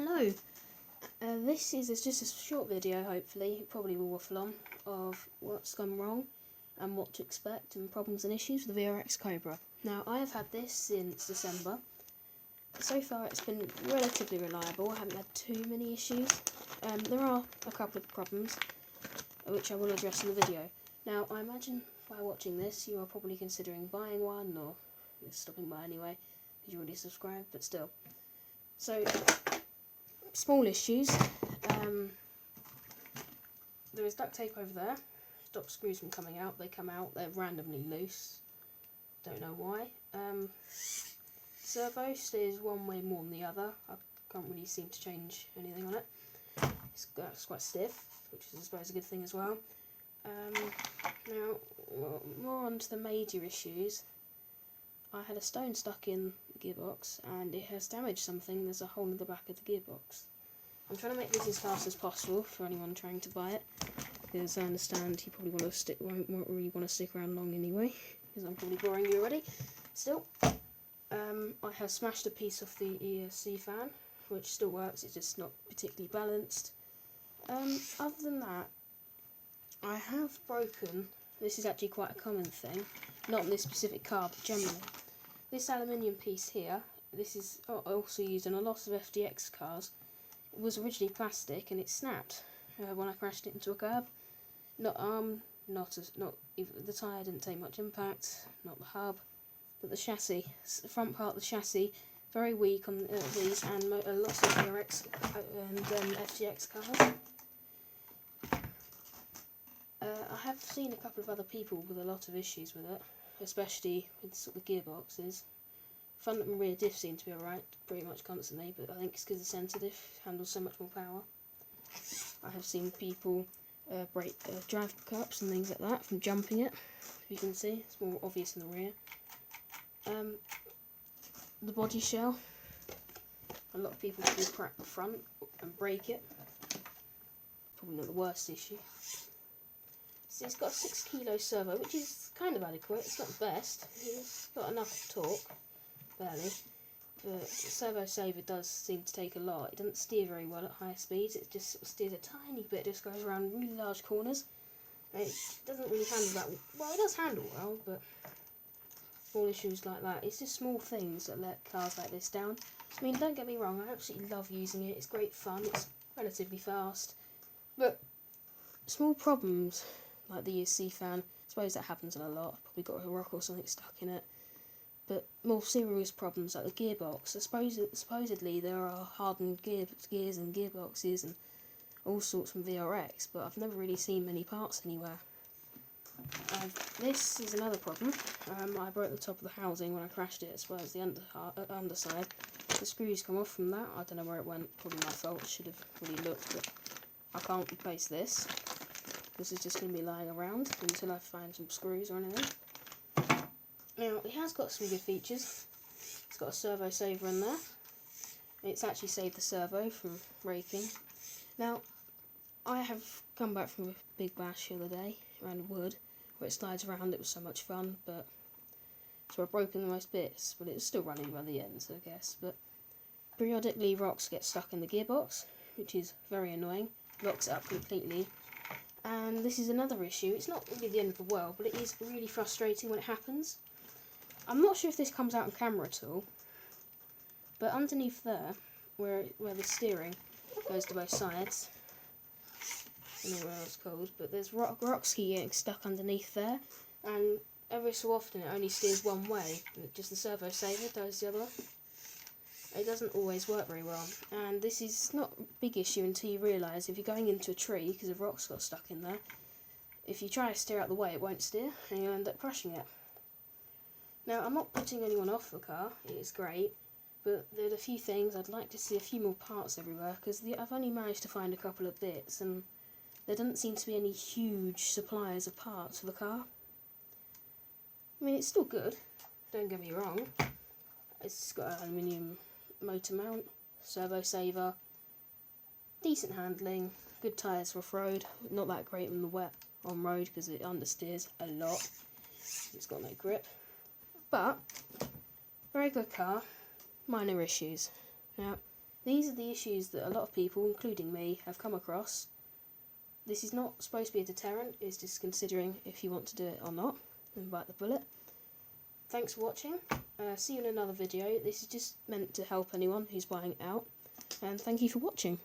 Hello, this is just a short video, hopefully, it probably will waffle on, of what's gone wrong and what to expect and problems and issues with the VRX Cobra. Now, I have had this since December. So far it's been relatively reliable, I haven't had too many issues. There are a couple of problems, which I will address in the video. Now, I imagine by watching this you are probably considering buying one, or you're stopping by anyway, because you already subscribed, but still. So, small issues. There is duct tape over there. Stop screws from coming out. They come out. They're randomly loose. Don't know why. Servo steers one way more than the other. I can't really seem to change anything on it. It's quite stiff, which is I suppose a good thing as well. Now, more on to the major issues. I had a stone stuck in the gearbox and it has damaged something. There's a hole in the back of the gearbox. I'm trying to make this as fast as possible for anyone trying to buy it, because I understand you probably won't really want to stick around long anyway, because I'm probably boring you already. Still, I have smashed a piece off the ESC fan, which still works, it's just not particularly balanced. Other than that, I have broken, this is actually quite a common thing, not on this specific car, but generally. This aluminium piece here, this is also used in a lot of FDX cars. It was originally plastic and it snapped when I crashed it into a curb. The tyre didn't take much impact, not the hub, but the chassis, the front part of the chassis, very weak on these and lots of VRX and FGX cars. I have seen a couple of other people with a lot of issues with it, especially with sort of gearboxes. Front and rear diff seem to be alright pretty much constantly, but I think it's because the centre diff handles so much more power. I have seen people break drive cups and things like that from jumping it. If you can see, it's more obvious in the rear. The body shell, a lot of people can crack the front and break it. Probably not the worst issue. So it's got a 6 kilo servo, which is kind of adequate. It's not the best. It's got enough torque, barely. But the servo saver does seem to take a lot. It doesn't steer very well at higher speeds. It just sort of steers a tiny bit. Just goes around really large corners. And it doesn't really handle that well. It does handle well, but small issues like that. It's just small things that let cars like this down. I mean, don't get me wrong. I absolutely love using it. It's great fun. It's relatively fast, but small problems like the ESC fan, I suppose that happens a lot. Probably got a rock or something stuck in it. But more serious problems like the gearbox. Supposedly there are hardened gears and gearboxes and all sorts from VRX, but I've never really seen many parts anywhere. This is another problem. I broke the top of the housing when I crashed it, as well as the underside. The screws come off from that. I don't know where it went. Probably my fault. I should have really looked, but I can't replace this. This is just going to be lying around until I find some screws or anything. Now, it has got some good features. It's got a servo saver in there. It's actually saved the servo from breaking. Now, I have come back from a big bash the other day around wood, where it slides around. It was so much fun, but so I've broken the most bits, but it's still running by the end, so I guess. But periodically, rocks get stuck in the gearbox, which is very annoying. Locks it up completely. And this is another issue. It's not really the end of the world, but it is really frustrating when it happens. I'm not sure if this comes out on camera at all, but underneath there, where the steering goes to both sides, I don't know what it's called, but there's rocks getting stuck underneath there, and every so often it only steers one way, just the servo saver does the other. It doesn't always work very well, and this is not a big issue until you realise if you're going into a tree because a rock's got stuck in there, if you try to steer out the way it won't steer and you'll end up crushing it. Now, I'm not putting anyone off the car, it is great, but there are a few things I'd like to see, a few more parts everywhere, because I've only managed to find a couple of bits and there doesn't seem to be any huge suppliers of parts for the car. I mean, it's still good, don't get me wrong. It's got an aluminium motor mount, servo saver, decent handling, good tyres for off-road, not that great on the wet on-road because it understeers a lot, it's got no grip, but very good car, minor issues. Now, These are the issues that a lot of people, including me, have come across. This is not supposed to be a deterrent, it's just considering if you want to do it or not, and bite the bullet. Thanks for watching, see you in another video. This is just meant to help anyone who's buying it out, and thank you for watching.